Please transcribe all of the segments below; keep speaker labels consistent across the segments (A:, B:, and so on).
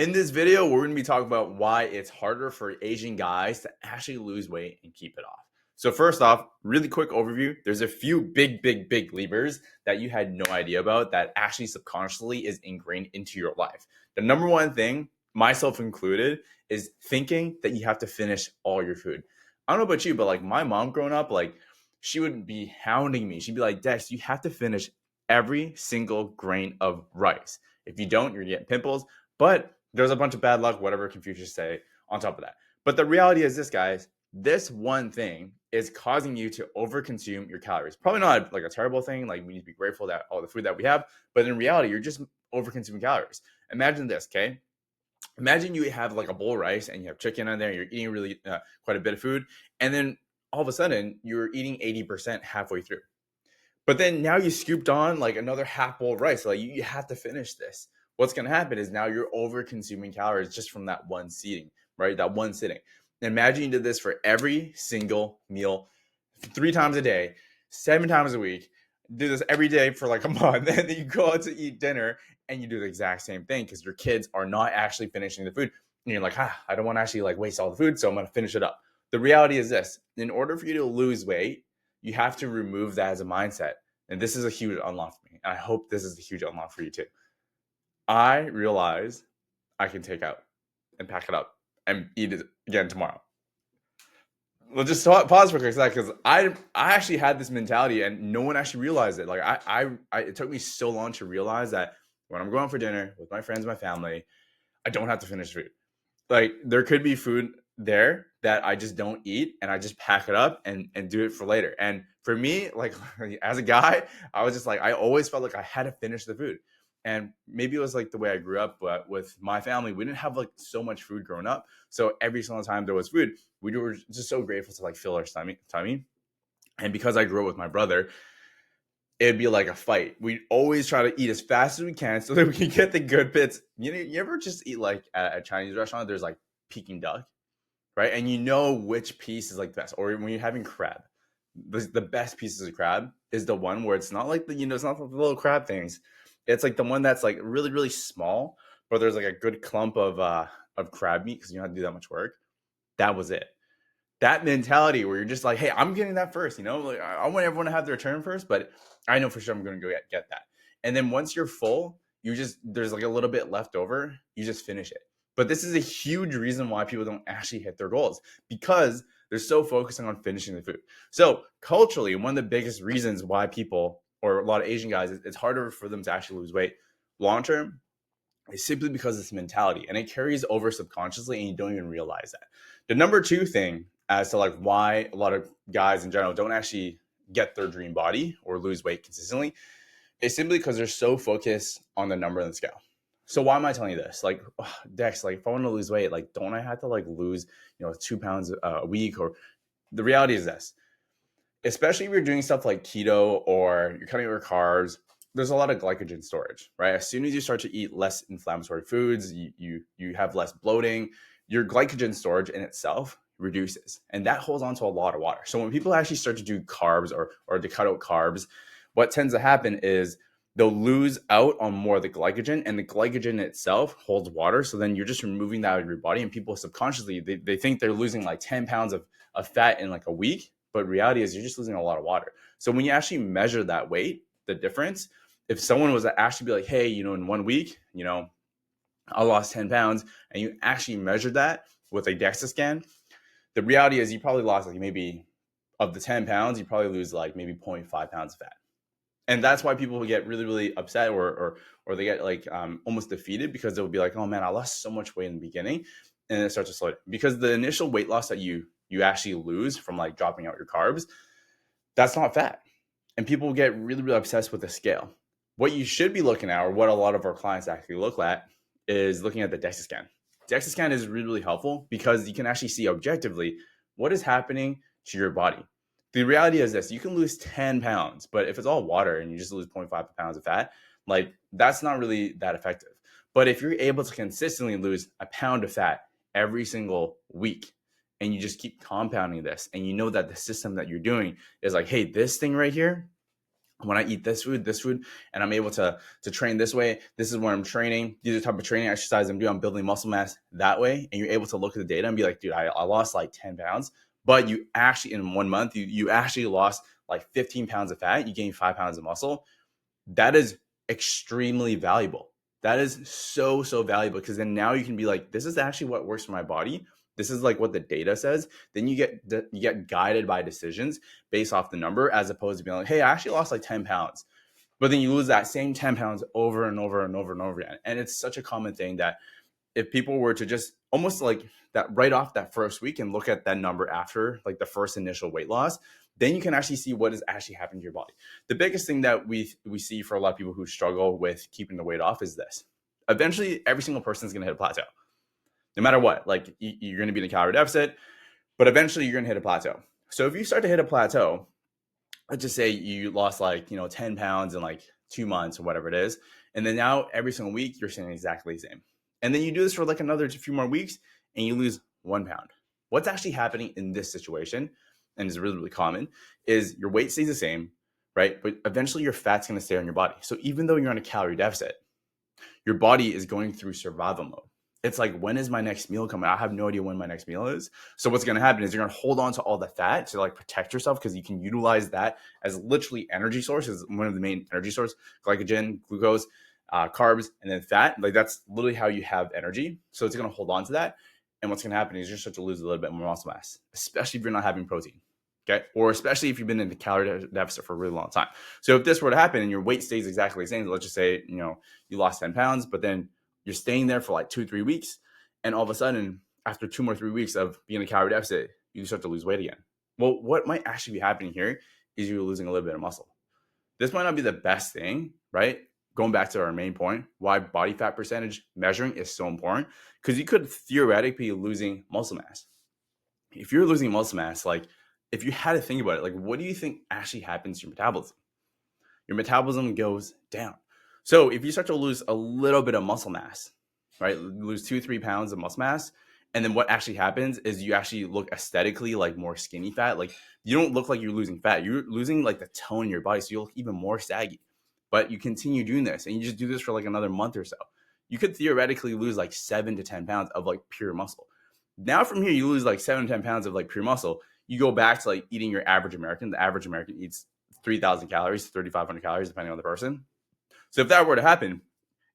A: In this video, we're going to be talking about why it's harder for Asian guys to actually lose weight and keep it off. So first off, really quick overview. There's a few big levers that you had no idea about that actually subconsciously is ingrained into your life. The number one thing, myself included, is thinking that you have to finish all your food. I don't know about you, but like my mom growing up, like she would be hounding me. She'd be like, Dex, you have to finish every single grain of rice. If you don't, you're getting pimples. But there's a bunch of bad luck, whatever Confucius say on top of that. But the reality is this, guys, this one thing is causing you to overconsume your calories. Probably not like a terrible thing. Like we need to be grateful that all the food that we have, but in reality, you're just overconsuming calories. Imagine this, okay? Imagine you have like a bowl of rice and you have chicken on there. You're eating really quite a bit of food, and then all of a sudden you're eating 80% halfway through. But then now you scooped on like another half bowl of rice. So like you have to finish this. What's going to happen is now you're over consuming calories just from that one seating, right? That one sitting. Imagine you did this for every single meal, 3 times a day, 7 times a week. Do this every day for like a month, and then you go out to eat dinner and you do the exact same thing because your kids are not actually finishing the food. And you're like, I don't want to actually like waste all the food, so I'm going to finish it up. The reality is this: in order for you to lose weight, you have to remove that as a mindset. And this is a huge unlock for me. And I hope this is a huge unlock for you too. I realize I can take out and pack it up and eat it again tomorrow. We'll just pause for a quick second because I actually had this mentality and no one actually realized it. Like it took me so long to realize that when I'm going for dinner with my friends, my family, I don't have to finish food. Like there could be food there that I just don't eat and I just pack it up and do it for later. And for me, like as a guy, I was just like, I always felt like I had to finish the food. And maybe it was like the way I grew up, but with my family, we didn't have like so much food growing up. So every single time there was food, we were just so grateful to like fill our tummy. And because I grew up with my brother, it'd be like a fight. We always try to eat as fast as we can so that we can get the good bits. You ever just eat like at a Chinese restaurant, there's like Peking duck, right? And you know which piece is like the best. Or when you're having crab, the best pieces of crab is the one where it's not like it's not the little crab things. It's like the one that's like really small, but there's like a good clump of crab meat because you don't have to do that much work. That was it. That mentality where you're just like, hey, I'm getting that first. Like I want everyone to have their turn first, but I know for sure I'm going to go get that. And then once you're full, there's like a little bit left over. You just finish it. But this is a huge reason why people don't actually hit their goals because they're so focusing on finishing the food. So culturally, one of the biggest reasons why people or a lot of Asian guys, it's harder for them to actually lose weight long term is simply because of this mentality, and it carries over subconsciously, and you don't even realize that. The number two thing as to like why a lot of guys in general don't actually get their dream body or lose weight consistently is simply because they're so focused on the number on the scale. So why am I telling you this? Like, Dex, like if I want to lose weight, like don't I have to like lose 2 pounds a week? Or the reality is this: especially if you're doing stuff like keto or you're cutting your carbs, there's a lot of glycogen storage, right? As soon as you start to eat less inflammatory foods, you have less bloating, your glycogen storage in itself reduces, and that holds on to a lot of water. So when people actually start to do carbs or to cut out carbs, what tends to happen is they'll lose out on more of the glycogen, and the glycogen itself holds water. So then you're just removing that out of your body, and people subconsciously, they think they're losing like 10 pounds of fat in like a week, but reality is you're just losing a lot of water. So when you actually measure that weight, the difference, if someone was to actually be like, hey, in 1 week, I lost 10 pounds, and you actually measured that with a DEXA scan, the reality is you probably lost like maybe of the 10 pounds, you probably lose like maybe 0.5 pounds of fat. And that's why people get really upset or they get like almost defeated because they'll be like, oh man, I lost so much weight in the beginning, and it starts to slow down because the initial weight loss that you actually lose from like dropping out your carbs, that's not fat. And people get really obsessed with the scale. What you should be looking at, or what a lot of our clients actually look at, is looking at the DEXA scan. DEXA scan is really helpful because you can actually see objectively what is happening to your body. The reality is this: you can lose 10 pounds, but if it's all water and you just lose 0.5 pounds of fat, like that's not really that effective. But if you're able to consistently lose a pound of fat every single week, and you just keep compounding this, and you know that the system that you're doing is like, hey, this thing right here, when I eat this food, and I'm able to train this way, this is where I'm training. These are the type of training exercise I'm doing. I'm building muscle mass that way. And you're able to look at the data and be like, dude, I lost like 10 pounds, but you actually in 1 month, you actually lost like 15 pounds of fat. You gained 5 pounds of muscle. That is extremely valuable. That is so, so valuable, because then now you can be like, this is actually what works for my body. This is like what the data says. Then you get guided by decisions based off the number, as opposed to being like, hey, I actually lost like 10 pounds. But then you lose that same 10 pounds over and over and over and over again. And it's such a common thing that if people were to just almost like that right off that first week and look at that number after like the first initial weight loss, then you can actually see what is actually happening to your body. The biggest thing that we see for a lot of people who struggle with keeping the weight off is this. Eventually, every single person is going to hit a plateau. No matter what, like you're going to be in a calorie deficit, but eventually you're going to hit a plateau. So if you start to hit a plateau, let's just say you lost like, 10 pounds in like 2 months or whatever it is. And then now every single week you're staying exactly the same. And then you do this for like another few more weeks and you lose 1 pound. What's actually happening in this situation, and is really, really common, is your weight stays the same, right? But eventually your fat's going to stay on your body. So even though you're on a calorie deficit, your body is going through survival mode. It's like, when is my next meal coming? I have no idea when my next meal is. So what's going to happen is you're going to hold on to all the fat to like protect yourself, because you can utilize that as literally energy source, as one of the main energy sources: glycogen, glucose, carbs, and then fat. Like that's literally how you have energy. So it's going to hold on to that. And what's going to happen is you're going to start to lose a little bit more muscle mass, especially if you're not having protein. Okay. Or especially if you've been in the calorie deficit for a really long time. So if this were to happen and your weight stays exactly the same, let's just say, you lost 10 pounds, but then you're staying there for like 2-3 weeks. And all of a sudden, after 2 or 3 weeks of being in a calorie deficit, you start to lose weight again. Well, what might actually be happening here is you're losing a little bit of muscle. This might not be the best thing, right? Going back to our main point, why body fat percentage measuring is so important, because you could theoretically be losing muscle mass. If you're losing muscle mass, like if you had to think about it, like what do you think actually happens to your metabolism? Your metabolism goes down. So if you start to lose a little bit of muscle mass, right, lose 2-3 pounds of muscle mass, and then what actually happens is you actually look aesthetically like more skinny fat. Like you don't look like you're losing fat. You're losing like the tone in your body. So you look even more saggy. But you continue doing this and you just do this for like another month or so. You could theoretically lose like 7 to 10 pounds of like pure muscle. Now from here, you lose like 7 to 10 pounds of like pure muscle. You go back to like eating your average American. The average American eats 3,000 calories, 3,500 calories, depending on the person. So if that were to happen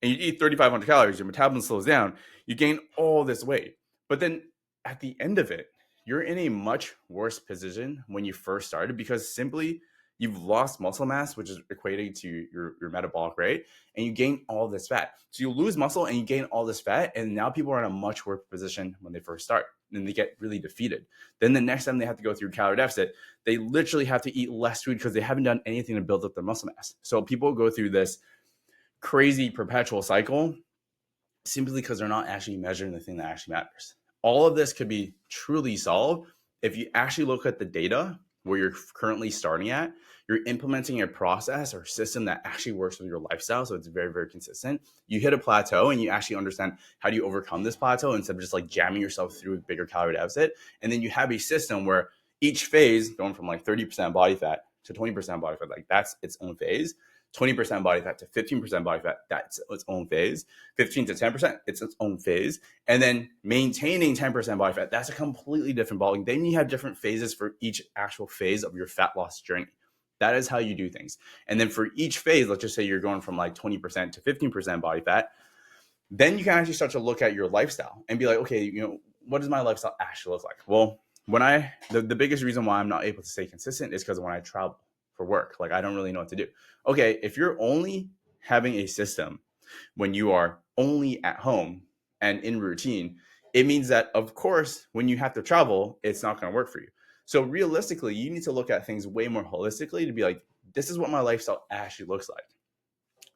A: and you eat 3,500 calories, your metabolism slows down, you gain all this weight. But then at the end of it, you're in a much worse position when you first started, because simply you've lost muscle mass, which is equating to your metabolic rate, and you gain all this fat. So you lose muscle and you gain all this fat, and now people are in a much worse position when they first start, and they get really defeated. Then the next time they have to go through calorie deficit, they literally have to eat less food because they haven't done anything to build up their muscle mass. So people go through this crazy perpetual cycle simply because they're not actually measuring the thing that actually matters. All of this could be truly solved if you actually look at the data where you're currently starting at. You're implementing a process or system that actually works with your lifestyle, so it's very, very consistent. You hit a plateau and you actually understand how do you overcome this plateau instead of just like jamming yourself through a bigger calorie deficit. And then you have a system where each phase, going from like 30% body fat to 20% body fat, like that's its own phase. 20% body fat to 15% body fat, that's its own phase. 15 to 10%, it's its own phase. And then maintaining 10% body fat, that's a completely different ballgame. Then you have different phases for each actual phase of your fat loss journey. That is how you do things. And then for each phase, let's just say you're going from like 20% to 15% body fat, then you can actually start to look at your lifestyle and be like, okay, what does my lifestyle actually look like? Well, the biggest reason why I'm not able to stay consistent is because when I travel for work, like I don't really know what to do. Okay, if you're only having a system when you are only at home and in routine, it means that, of course, when you have to travel, it's not going to work for you. So realistically, you need to look at things way more holistically to be like, this is what my lifestyle actually looks like.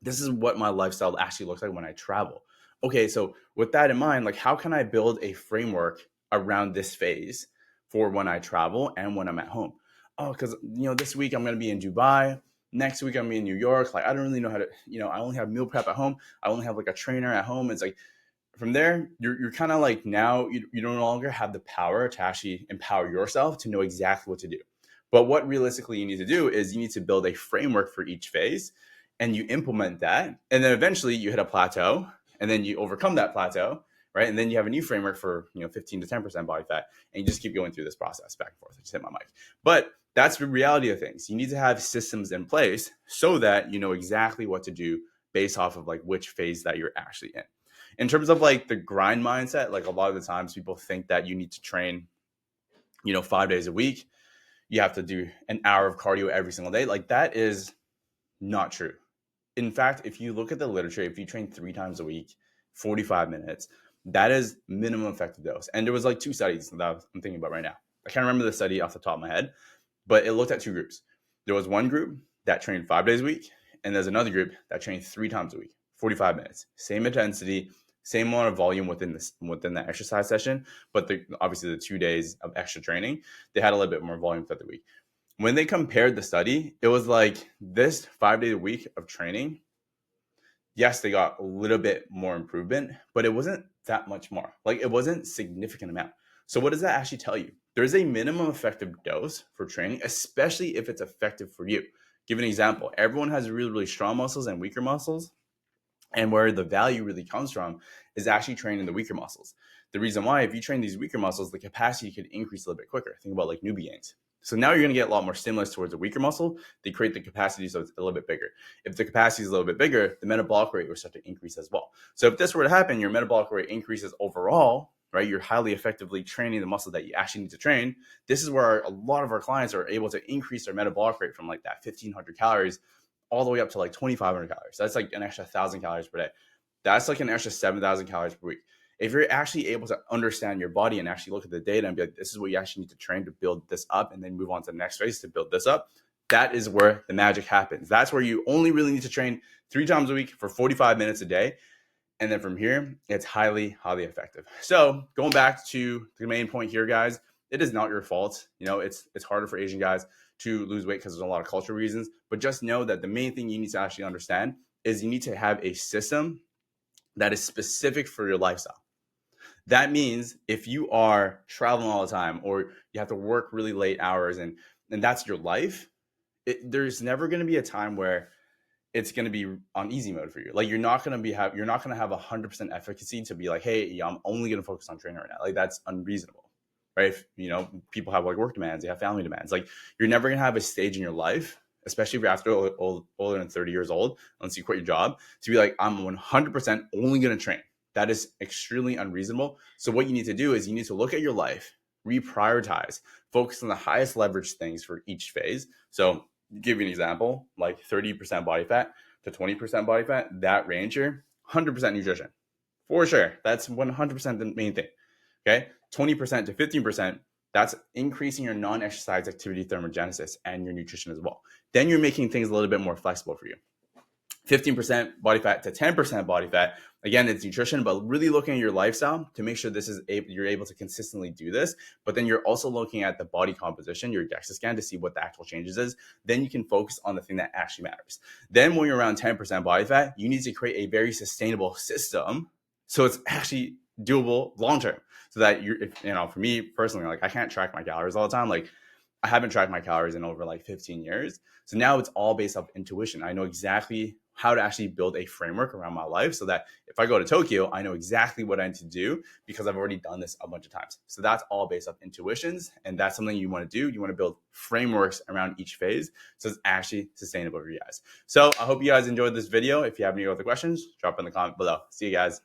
A: This is what my lifestyle actually looks like when I travel. Okay, so with that in mind, like how can I build a framework around this phase for when I travel and when I'm at home? Oh, because this week I'm going to be in Dubai. Next week I'm going to be in New York. Like I don't really know how to, I only have meal prep at home. I only have like a trainer at home. It's like from there, you're kind of like now you no longer have the power to actually empower yourself to know exactly what to do. But what realistically you need to do is you need to build a framework for each phase, and you implement that. And then eventually you hit a plateau, and then you overcome that plateau, right? And then you have a new framework for 15 to 10% body fat, and you just keep going through this process back and forth. I just hit my mic. But that's the reality of things. You need to have systems in place so that you know exactly what to do based off of like which phase that you're actually in. In terms of like the grind mindset, like a lot of the times people think that you need to train, 5 days a week. You have to do an hour of cardio every single day. Like that is not true. In fact, if you look at the literature, if you train 3 times a week, 45 minutes, that is minimum effective dose. And there was like 2 studies that I'm thinking about right now. I can't remember the study off the top of my head, but it looked at 2 groups. There was one group that trained 5 days a week, and there's another group that trained 3 times a week, 45 minutes, same intensity, same amount of volume within the exercise session, but obviously the 2 days of extra training, they had a little bit more volume throughout the week. When they compared the study, it was like this 5 days a week of training. Yes, they got a little bit more improvement, but it wasn't that much more. Like it wasn't significant amount. So what does that actually tell you? There's a minimum effective dose for training, especially if it's effective for you. Give an example. Everyone has really, really strong muscles and weaker muscles. And where the value really comes from is actually training the weaker muscles. The reason why, if you train these weaker muscles, the capacity could increase a little bit quicker. Think about like newbie gains. So now you're going to get a lot more stimulus towards a weaker muscle. They create the capacity so it's a little bit bigger. If the capacity is a little bit bigger, the metabolic rate will start to increase as well. So if this were to happen, your metabolic rate increases overall, right? You're highly effectively training the muscle that you actually need to train. This is where a lot of our clients are able to increase their metabolic rate from like that 1,500 calories all the way up to like 2,500 calories. That's like an extra 1,000 calories per day. That's like an extra 7,000 calories per week. If you're actually able to understand your body and actually look at the data and be like, this is what you actually need to train to build this up and then move on to the next phase to build this up, that is where the magic happens. That's where you only really need to train 3 times a week for 45 minutes a day. And then from here, it's highly, highly effective. So going back to the main point here, guys, it is not your fault. It's harder for Asian guys to lose weight because there's a lot of cultural reasons. But just know that the main thing you need to actually understand is you need to have a system that is specific for your lifestyle. That means if you are traveling all the time or you have to work really late hours and that's your life, there's never going to be a time where it's going to be on easy mode for you. Like you're not going to have 100% efficacy to be like, hey, I'm only going to focus on training right now. Like that's unreasonable, right? If, people have like work demands, they have family demands. Like you're never going to have a stage in your life, especially if you're after older than 30 years old, once you quit your job, to be like, I'm 100% only going to train. That is extremely unreasonable. So what you need to do is you need to look at your life, reprioritize, focus on the highest leverage things for each phase. So give you an example, like 30% body fat to 20% body fat, that range here, 100% nutrition. For sure. That's 100% the main thing. Okay. 20% to 15%, that's increasing your non-exercise activity thermogenesis and your nutrition as well. Then you're making things a little bit more flexible for you. 15% body fat to 10% body fat. Again, it's nutrition, but really looking at your lifestyle to make sure you're able to consistently do this. But then you're also looking at the body composition, your DEXA scan to see what the actual changes is. Then you can focus on the thing that actually matters. Then when you're around 10% body fat, you need to create a very sustainable system so it's actually doable long-term. So that for me personally, like I can't track my calories all the time. Like I haven't tracked my calories in over like 15 years. So now it's all based off intuition. I know exactly how to actually build a framework around my life so that if I go to Tokyo, I know exactly what I need to do because I've already done this a bunch of times. So that's all based off intuitions. And that's something you want to do. You want to build frameworks around each phase so it's actually sustainable for you guys. So I hope you guys enjoyed this video. If you have any other questions, drop in the comment below. See you guys.